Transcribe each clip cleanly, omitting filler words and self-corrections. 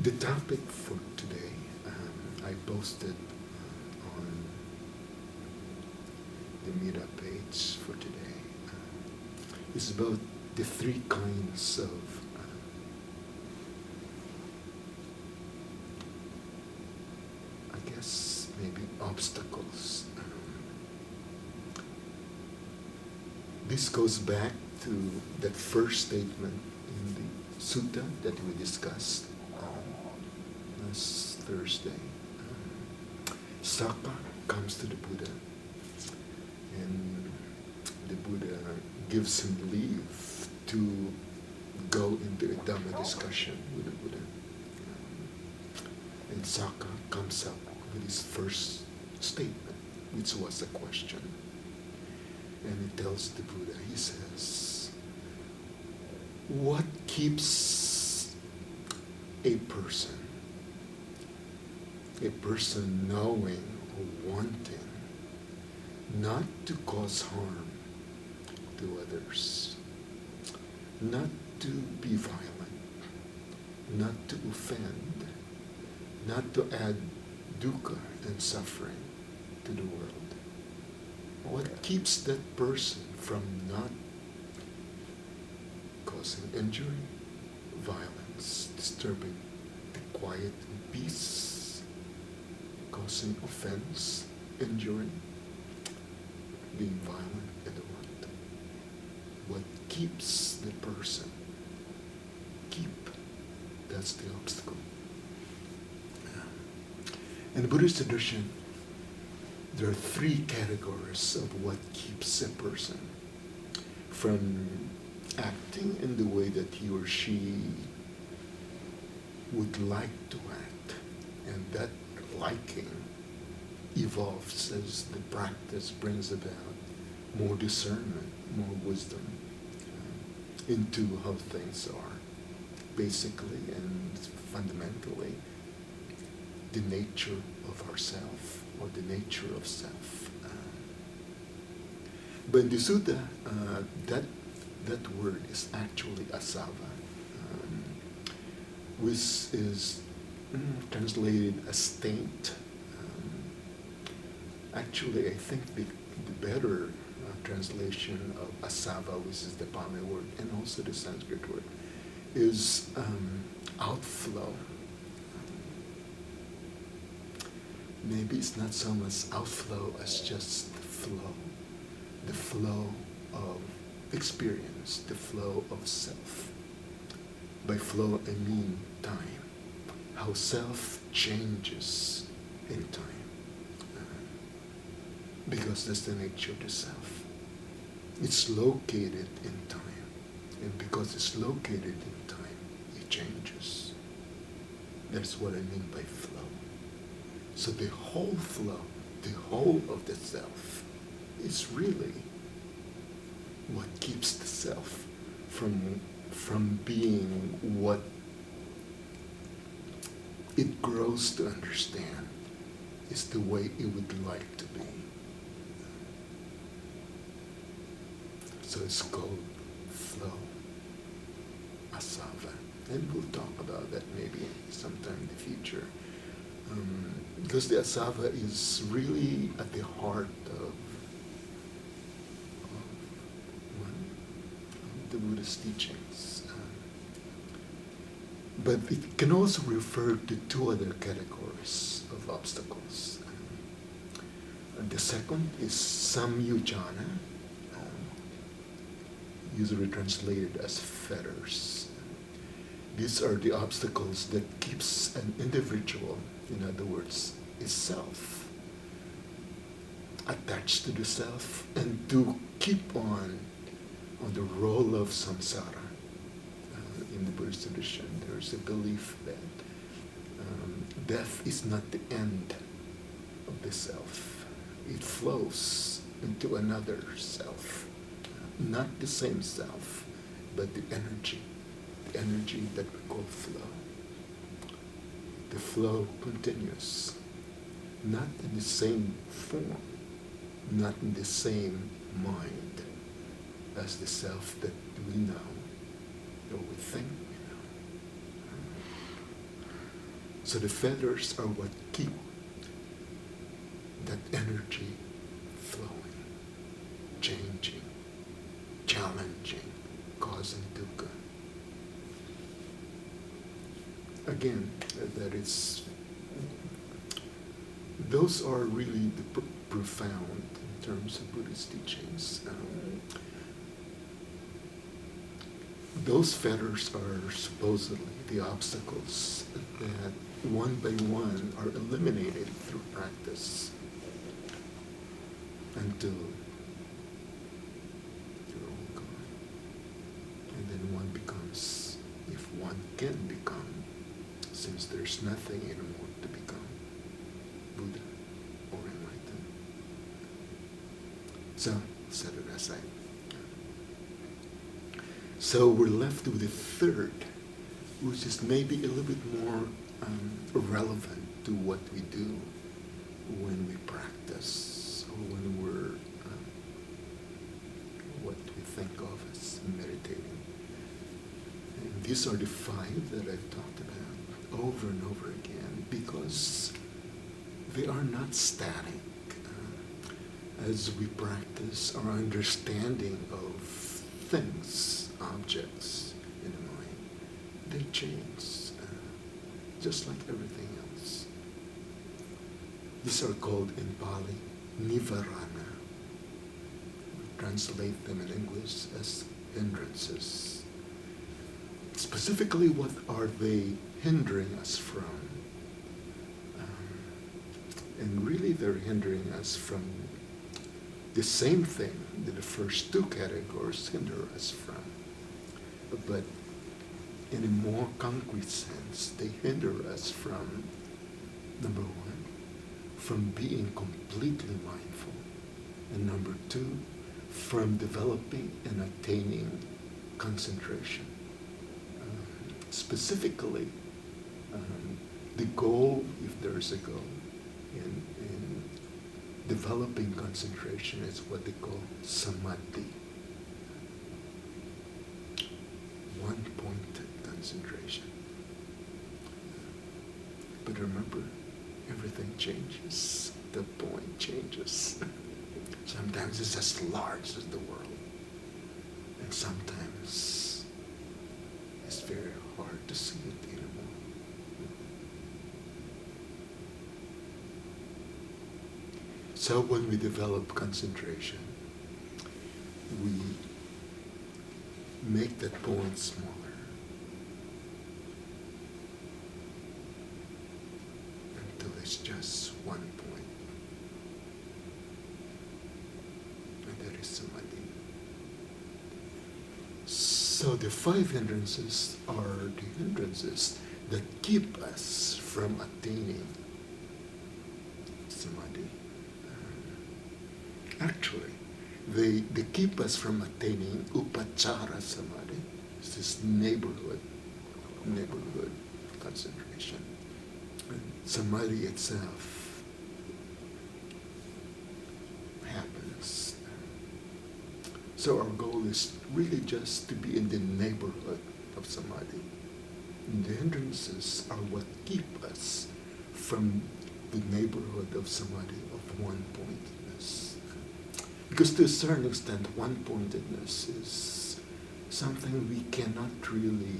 The topic for today, I posted on the meetup page for today, is about the three kinds of I guess maybe obstacles. This goes back to that first statement in the sutta that we discussed last Thursday. Saka comes to the Buddha, and the Buddha gives him leave to go into a Dhamma discussion with the Buddha. And Saka comes up with his first statement, which was a question. And he tells the Buddha, he says, what keeps a person knowing or wanting not to cause harm to others, not to be violent, not to offend, not to add dukkha and suffering to the world? What keeps that person from not causing injury, violence, disturbing the quiet and peace, causing offense, injury, being violent, and what keeps the person? That's the obstacle. In the Buddhist tradition, there are three categories of what keeps a person from acting in the way that he or she would like to act. And that liking evolves as the practice brings about more discernment, more wisdom into how things are. Basically and fundamentally, the nature of ourself, or the nature of self. But in the sutta, that word is actually asava, which is translated as taint. Actually, I think the better translation of asava, which is the Pali word, and also the Sanskrit word, is outflow. Maybe it's not so much outflow as just the flow of experience, the flow of self. By flow, I mean time, how self changes in time. Because that's the nature of the self. It's located in time. And because it's located in time, it changes. That's what I mean by flow. So the whole flow, the whole of the self, is really what keeps the self from being what it grows to understand is the way it would like to be. So it's called flow, asava. And we'll talk about that maybe sometime in the future. Because the asava is really at the heart of the Buddhist teachings. But it can also refer to two other categories of obstacles. The second is samyujana, usually translated as fetters. These are the obstacles that keeps an individual, in other words, is self, attached to the self, and to keep on the role of samsara. In the Buddhist tradition, there's a belief that death is not the end of the self. It flows into another self, not the same self, but the energy that we call flow. The flow continues, not in the same form, not in the same mind as the self that we know or we think we know. So the feathers are what keep that energy flowing, changing, challenging, causing dukkha. Again, that is, those are really the profound in terms of Buddhist teachings. Those fetters are supposedly the obstacles that one by one are eliminated through practice until they're all gone. And then one becomes, if one can become, since there's nothing anymore to become, Buddha or enlightened. So, set it aside. So we're left with the third, which is maybe a little bit more relevant to what we do when we practice or when we're what we think of as meditating. And these are the five that I've talked about over and over again because they are not static. As we practice our understanding of things, objects in the mind, they change, just like everything else. These are called in Pali Nivarana. We translate them in English as hindrances. Specifically, what are they hindering us from? And really, they're hindering us from the same thing that the first two categories hinder us from. But in a more concrete sense, they hinder us from, number one, from being completely mindful. And number two, from developing and attaining concentration. Specifically, the goal, if there is a goal, in developing concentration is what they call samadhi. One-pointed concentration. But remember, everything changes. The point changes. Sometimes it's as large as the world. And sometimes it's very hard to see it anymore. So when we develop concentration, we make that point smaller. Until it's just one point. And that is samadhi. So the five hindrances are the hindrances that keep us from attaining samadhi. Actually, they keep us from attaining upachara samadhi. It's this neighborhood concentration. And samadhi itself happens. So our goal is really just to be in the neighborhood of samadhi. And the hindrances are what keep us from the neighborhood of samadhi of one-pointedness. Because to a certain extent, one-pointedness is something we cannot really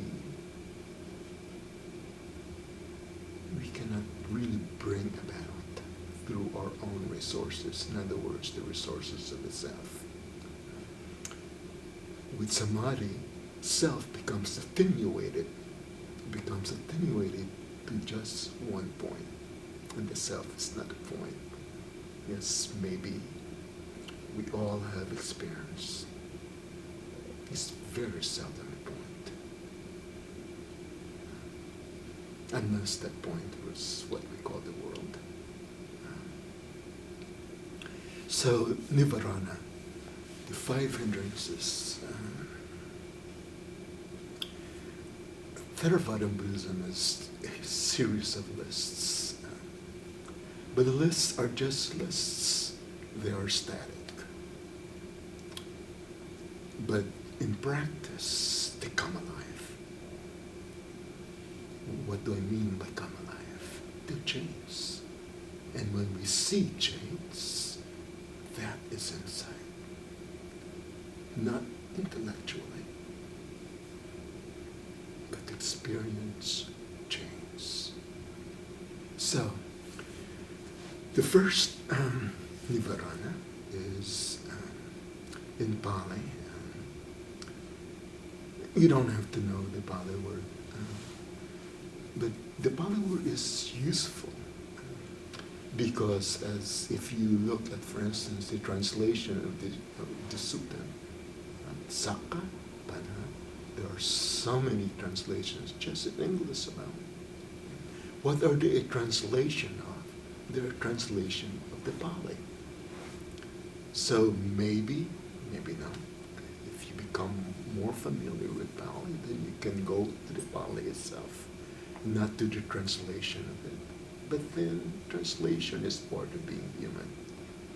bring about through our own resources. In other words, the resources of the self. With samadhi, self becomes attenuated to just one point. And the self is not a point. Yes, maybe we all have experience. It's very seldom a point. Unless that point was what we call the world. So, Nivarana, the five hindrances. Theravada Buddhism is a series of lists. But the lists are just lists. They are static. But in practice, they come alive. What do I mean by come alive? to chains. And when we see chains, that is insight. Not intellectually, but experience chains. So, the first Nivarana is in Pali. You don't have to know the Pali word, but the Pali word is useful because, as if you look at, for instance, the translation of the sutta, Sakka, Pana, there are so many translations just in English alone. What are they a translation of? They're a translation of the Pali. So maybe not. If you become more familiar with Pali, then you can go to the Pali itself, not to the translation of it. But then translation is part of being human.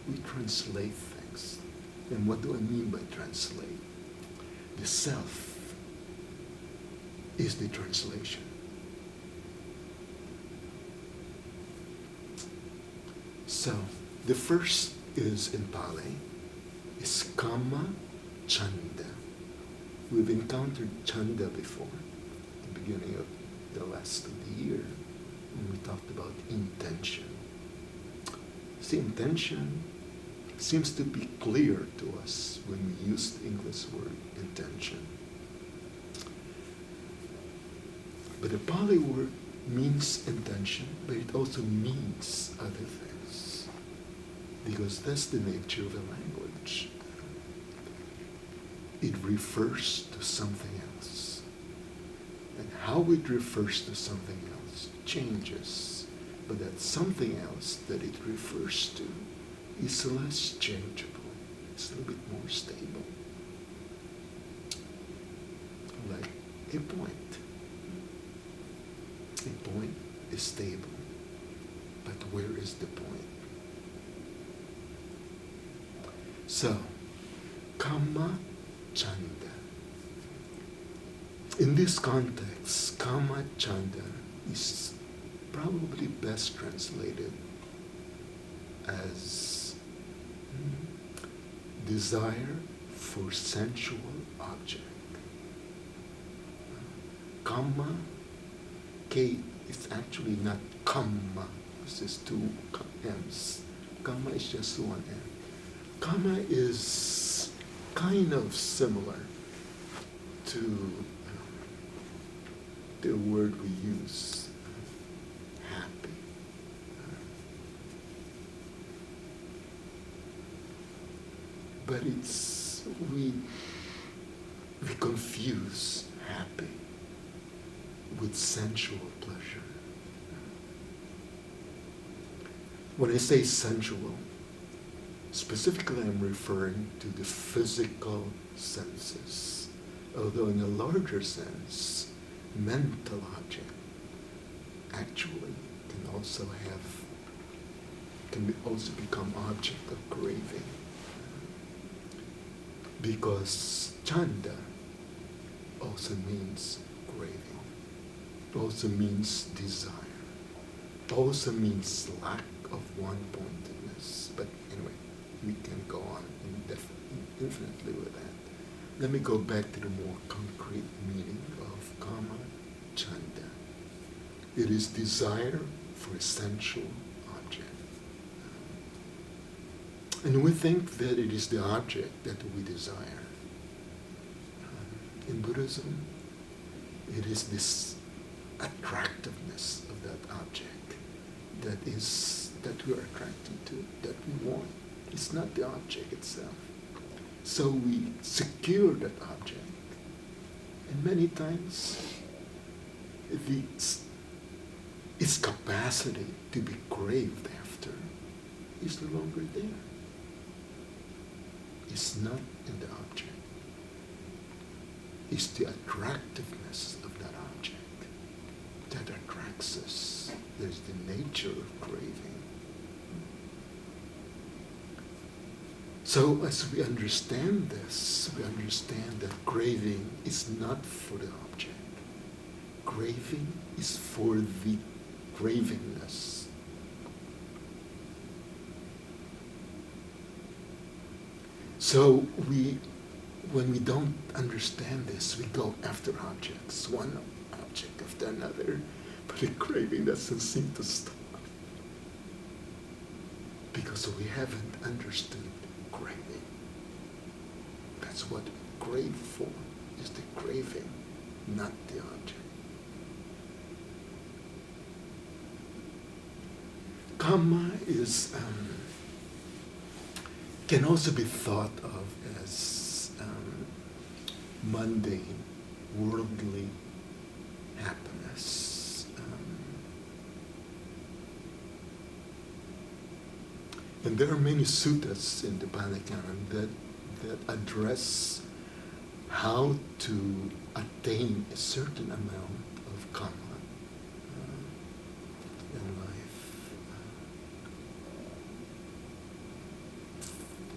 We translate things. And what do I mean by translate? The self is the translation. So, the first is in Pali, is Kama Chanda. We've encountered Chanda before, at the beginning of the last of the year, when we talked about intention. See, intention seems to be clear to us when we use the English word intention. But the Pali word means intention, but it also means other things, because that's the nature of the language. It refers to something else. And how it refers to something else changes, but that something else that it refers to is less changeable. It's a little bit more stable. Like a point. A point is stable, but where is the point? So, Kama Chanda. In this context, Kama Chanda is probably best translated as desire for sensual object. Kama, K is actually not Kama, this is two M's. Kama is just one M. Kama is kind of similar to the word we use, happy. But we confuse happy with sensual pleasure. When I say sensual, specifically I'm referring to the physical senses, although in a larger sense, mental object actually can also become object of craving. Because chanda also means craving, also means desire, also means lack of one-pointedness. But anyway, we can go on infinitely with that. Let me go back to the more concrete meaning of kama chanda. It is desire for a sensual object. And we think that it is the object that we desire. In Buddhism, it is this attractiveness of that object that we are attracted to, that we want. It's not the object itself. So we secure that object. And many times, its capacity to be craved after is no longer there. It's not in the object. It's the attractiveness of that object that attracts us. There's the nature of craving. So as we understand this, we understand that craving is not for the object. Craving is for the cravingness. So when we don't understand this, we go after objects, one object after another, but the craving doesn't seem to stop because we haven't understood craving. That's what we crave for, is the craving, not the object. Karma is can also be thought of as mundane, worldly happiness. And there are many suttas in the Bhagavatam that address how to attain a certain amount of karma in life.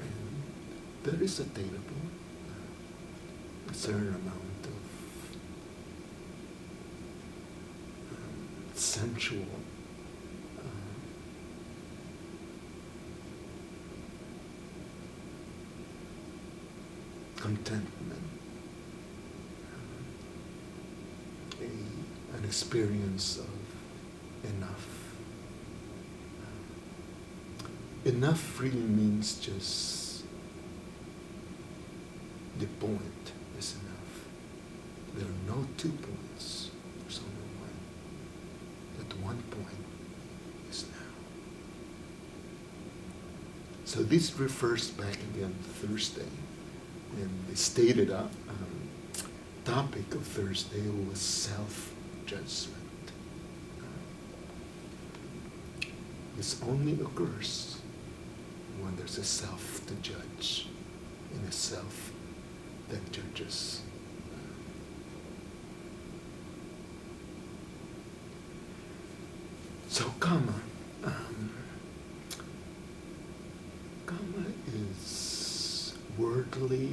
And that is attainable, a certain amount of sensual contentment, an experience of enough. Enough really means just the point is enough. There are no 2 points, there's only one. That one point is now. So this refers back again to Thursday. And the stated topic of Thursday was self-judgment. This only occurs when there's a self to judge and a self that judges. So karma is worldly,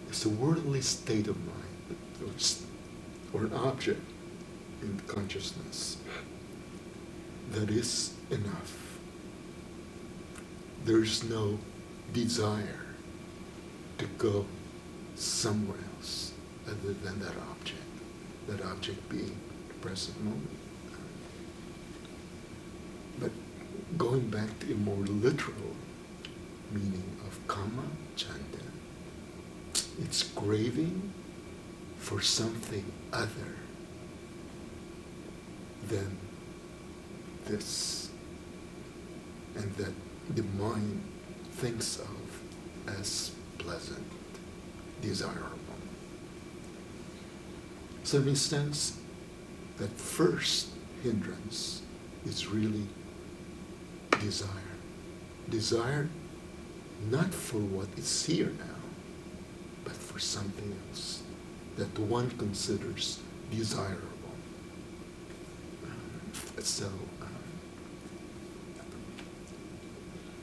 it's a worldly state of mind, or an object in consciousness that is enough. There's no desire to go somewhere else other than that object being the present moment. But going back to a more literal meaning of kama, chanda, it's craving for something other than this, and that the mind thinks of as pleasant, desirable. So in a sense, that first hindrance is really desire. Desire not for what is here now, but for something else that one considers desirable.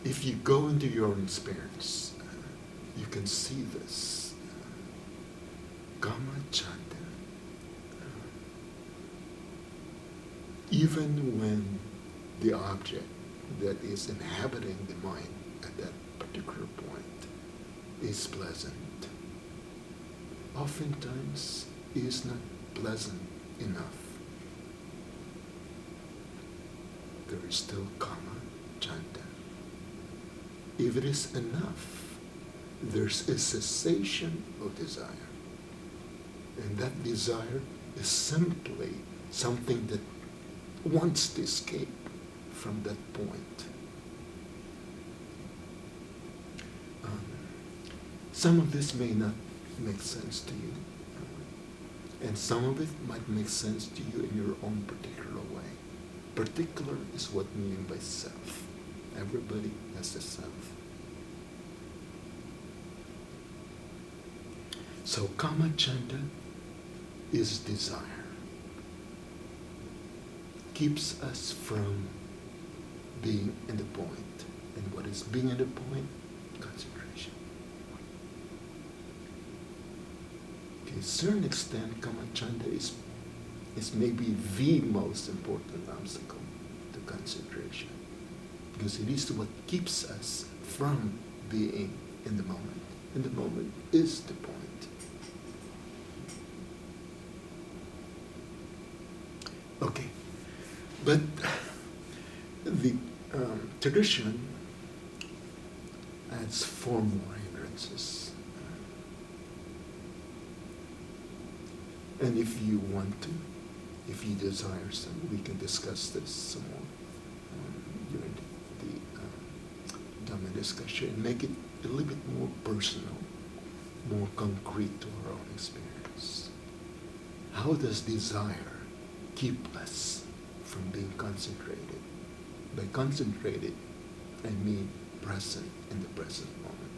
If you go into your own experience, you can see this. Kama chanda. Even when the object that is inhabiting the mind at that particular point is pleasant, oftentimes it is not pleasant enough. There is still kama, chanda. If it is enough, there's a cessation of desire. And that desire is simply something that wants to escape from that point. Some of this may not make sense to you, and some of it might make sense to you in your own particular way. Particular is what we mean by self. Everybody has a self. So kama chanda is desire. Keeps us from being in the point. And what is being in the point? concentration. To a certain extent, Kamachanda is maybe the most important obstacle to concentration, because it is what keeps us from being in the moment. And the moment is the point. Okay, but the tradition adds 4 more hindrances. And if you want to, if you desire some, we can discuss this some more during the Dhamma discussion and make it a little bit more personal, more concrete to our own experience. How does desire keep us from being concentrated? By concentrated, I mean present in the present moment.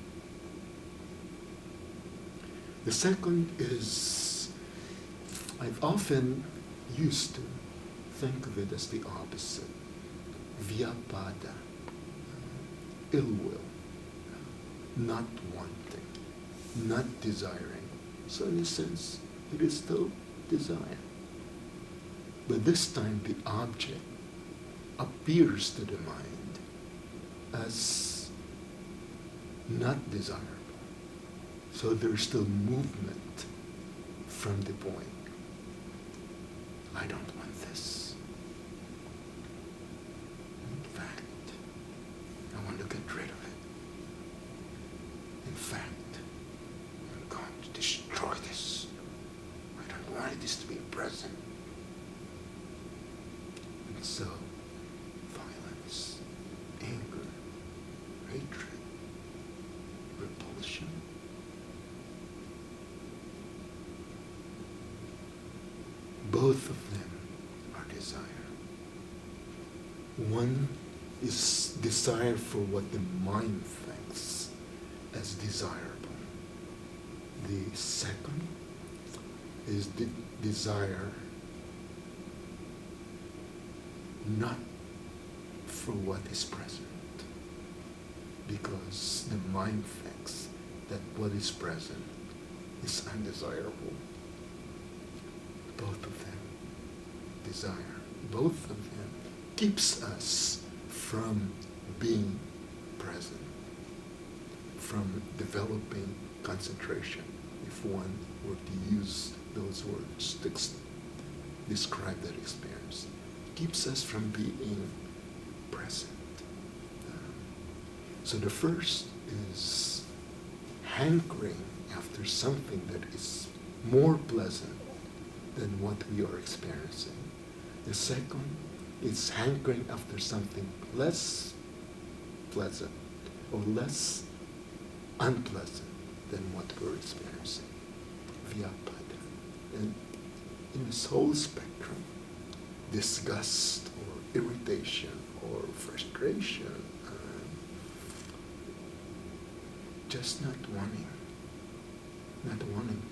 The second is, I've often used to think of it as the opposite. Vyapada, ill will, not wanting, not desiring. So in a sense, it is still desire. But this time the object appears to the mind as not desirable. So there's still movement from the point. I don't want this. In fact, I want to get rid of it. In fact, I'm going to destroy this. I don't want this to be present. And so, violence, anger, hatred, repulsion, both of them are desire. One is desire for what the mind thinks as desirable. The second is the desire not for what is present, because the mind thinks that what is present is undesirable. Both of them desire. Both of them keeps us from being present, from developing concentration, if one were to use those words to describe that experience. Keeps us from being present. So the first is hankering after something that is more pleasant than what we are experiencing. The second is hankering after something less pleasant or less unpleasant than what we're experiencing. Vyapada. And in this whole spectrum, disgust or irritation or frustration, just not wanting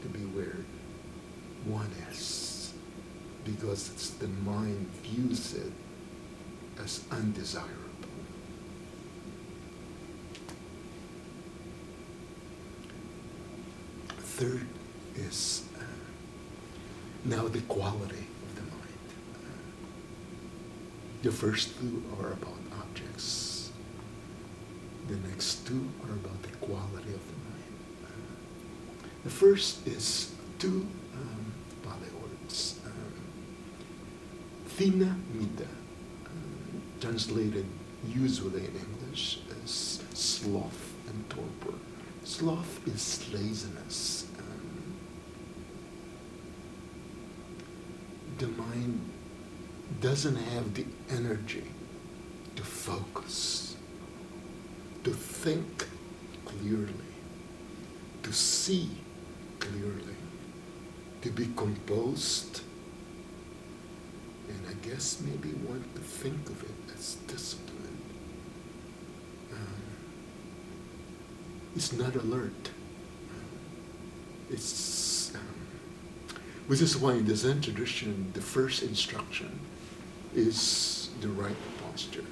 to be where one is, because it's the mind views it as undesirable. Third is now the quality of the mind. The first two are about objects. The next two are about the quality of the mind. The first is two Pali words. Thina Mida, translated usually in English as sloth and torpor. Sloth is laziness. The mind doesn't have the energy to focus, to think clearly, to see clearly, to be composed, and I guess maybe one to think of it as discipline. It's not alert. Which is why in the Zen tradition, the first instruction is the right posture.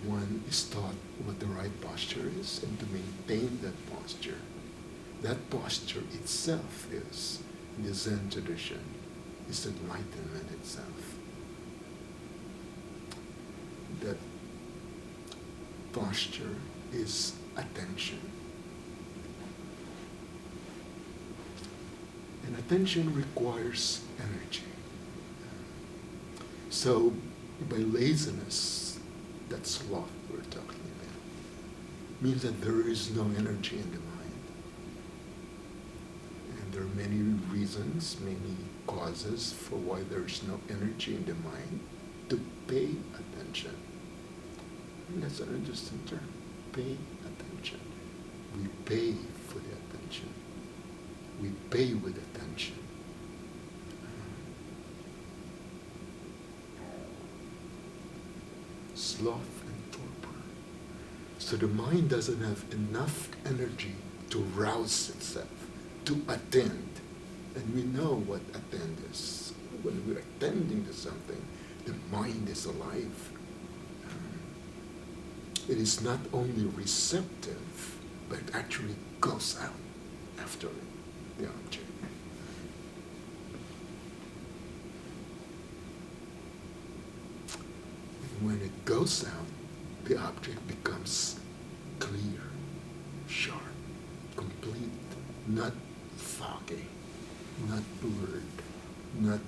one is taught what the right posture is and to maintain that posture. That posture itself is, in the Zen tradition, is enlightenment itself. That posture is attention. And attention requires energy. So by laziness, that's sloth we're talking about, means that there is no energy in the mind. And there are many reasons, many causes for why there is no energy in the mind to pay attention. And that's an interesting term, pay attention. We pay for the attention. We pay with attention. Sloth and torpor. So the mind doesn't have enough energy to rouse itself, to attend. And we know what attend is. When we're attending to something, the mind is alive. It is not only receptive, but it actually goes out after the object. And when it goes out, the object becomes clear, sharp, complete, not foggy, not blurred, not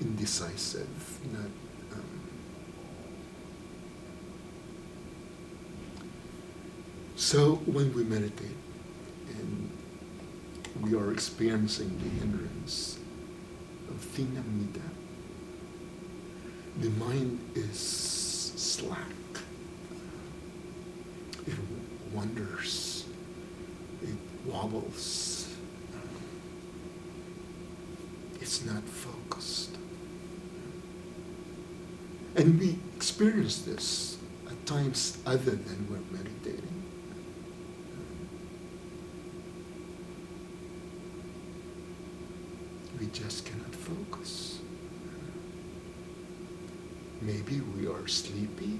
indecisive, not So when we meditate and we are experiencing the hindrance of thinamida, the mind is slack. It wanders. It wobbles. It's not focused. And we experience this at times other than we're meditating. We just cannot focus. Maybe we are sleepy.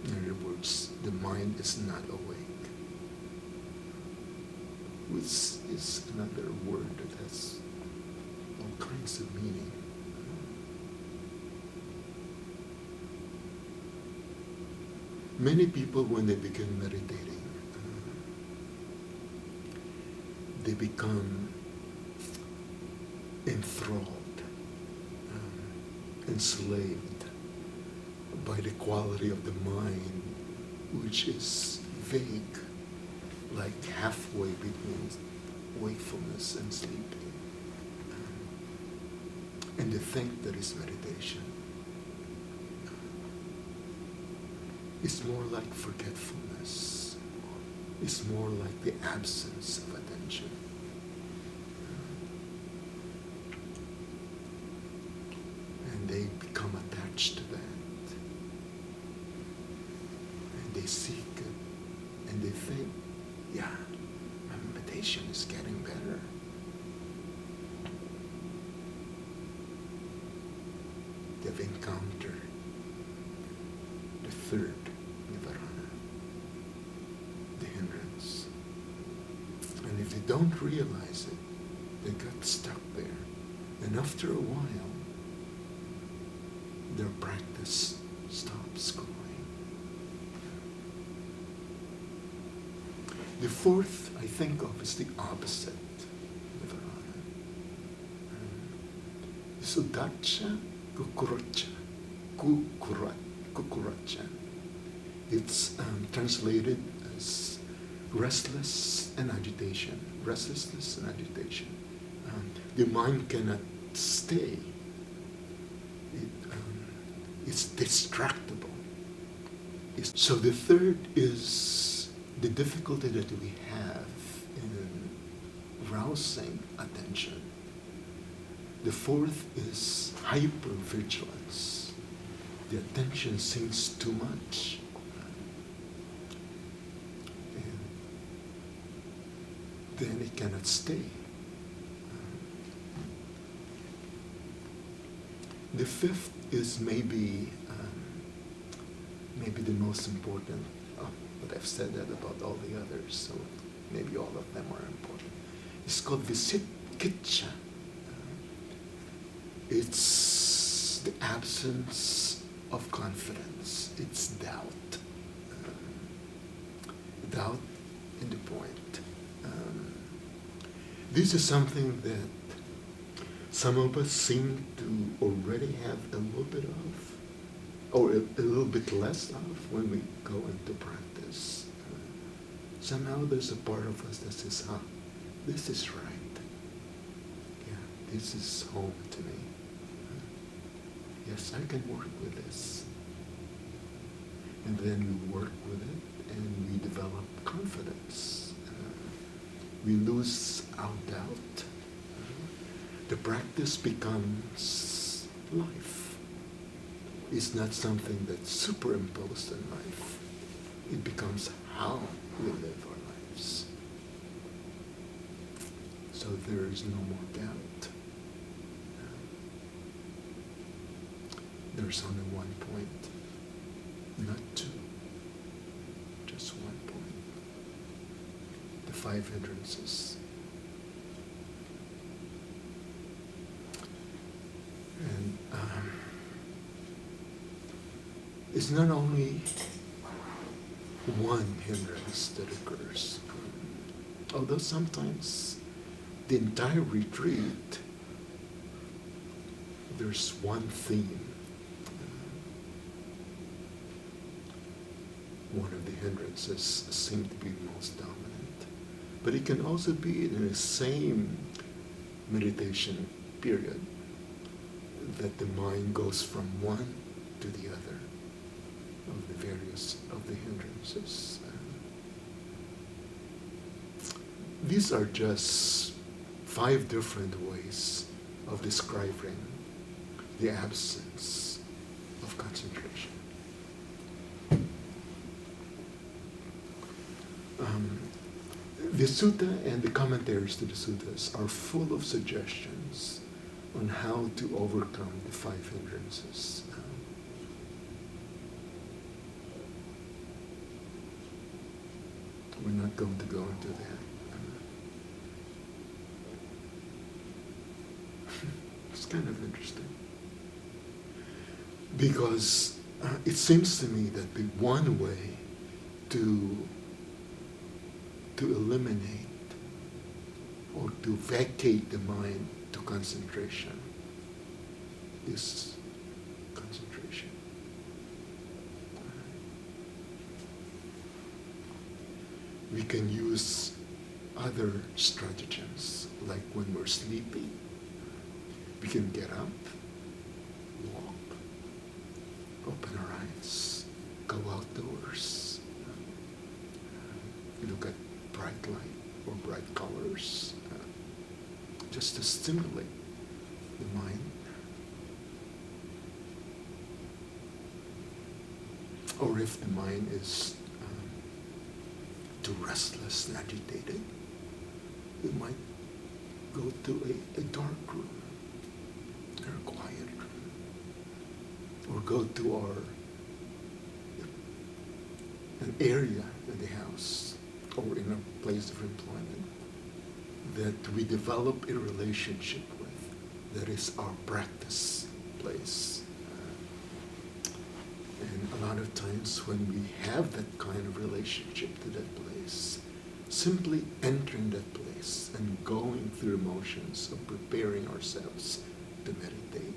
In other words, the mind is not awake. Which is another word that has all kinds of meaning. Many people, when they begin meditating, they become enthralled, enslaved by the quality of the mind, which is vague, like halfway between wakefulness and sleeping. And they think that is meditation. It's more like forgetfulness. It's more like the absence of attention. And they become attached to that. And they seek it. And they think, yeah, my meditation is getting better. They've encountered the third Nivarana, the hindrance. And if they don't realize it, they got stuck there. And after a while, their practice stops going. The fourth, I think of, is the opposite Nivarana. Sudacha Kukuracha. Kukuracha. It's translated as restless and agitation. Restlessness and agitation. The mind cannot stay. It's distractible. So the third is the difficulty that we have in rousing attention. The fourth is hypervigilance. The attention sinks too much. And then it cannot stay. The fifth is maybe maybe the most important, but I've said that about all the others, so maybe all of them are important. It's called Visikitcha. It's the absence of confidence. It's doubt. Doubt in the point. This is something that some of us seem to already have a little bit of, or a little bit less of when we go into practice. Somehow there's a part of us that says, this is right. Yeah, this is home to me. Yes, I can work with this. And then we work with it and we develop confidence. We lose our doubt. The practice becomes life. It's not something that's superimposed in life. It becomes how we live our lives. So there is no more doubt. There's only one point, not two, just 1 point. The 5 hindrances. And it's not only one hindrance that occurs, although sometimes the entire retreat, there's one theme. One of the hindrances seem to be most dominant. But it can also be in the same meditation period that the mind goes from one to the other of the various of the hindrances. These are just 5 different ways of describing the absence of concentration. The sutta and the commentaries to the suttas are full of suggestions on how to overcome the 5 hindrances. We're not going to go into that. It's kind of interesting. Because it seems to me that the one way to eliminate or to vacate the mind to concentration is concentration. We can use other stratagems, like when we're sleepy, we can get up, walk, open our eyes, go outdoors, look at bright light or bright colors, just to stimulate the mind. Or if the mind is too restless and agitated, we might go to a dark room or a quiet room, or go to an area in the house or in a place of employment that we develop a relationship with, that is our practice place. And a lot of times when we have that kind of relationship to that place, simply entering that place and going through motions of preparing ourselves to meditate,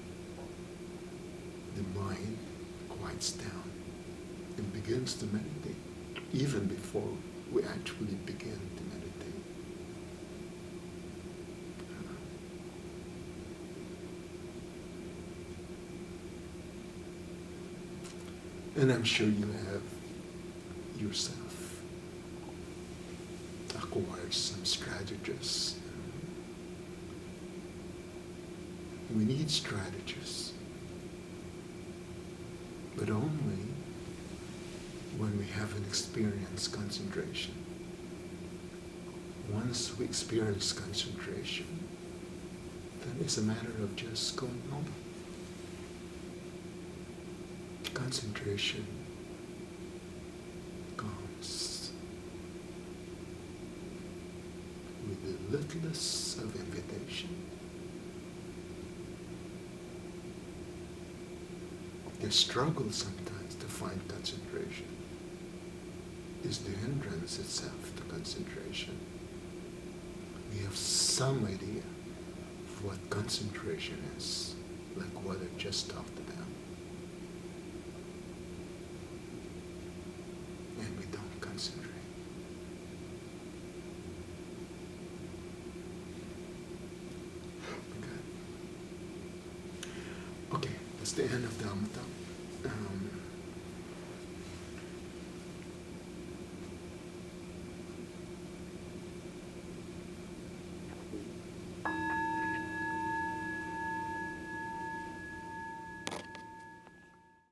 the mind quiets down and begins to meditate even before we actually begin to meditate. And I'm sure you have yourself acquired some strategies. We need strategies, but only when we haven't experienced concentration. Once we experience concentration, then it's a matter of just going home. Concentration littlest of invitation. The struggle sometimes to find concentration is the hindrance itself to concentration. We have some idea of what concentration is, like what I just talked about. And we don't concentrate. Okay, that's the end of the Amata.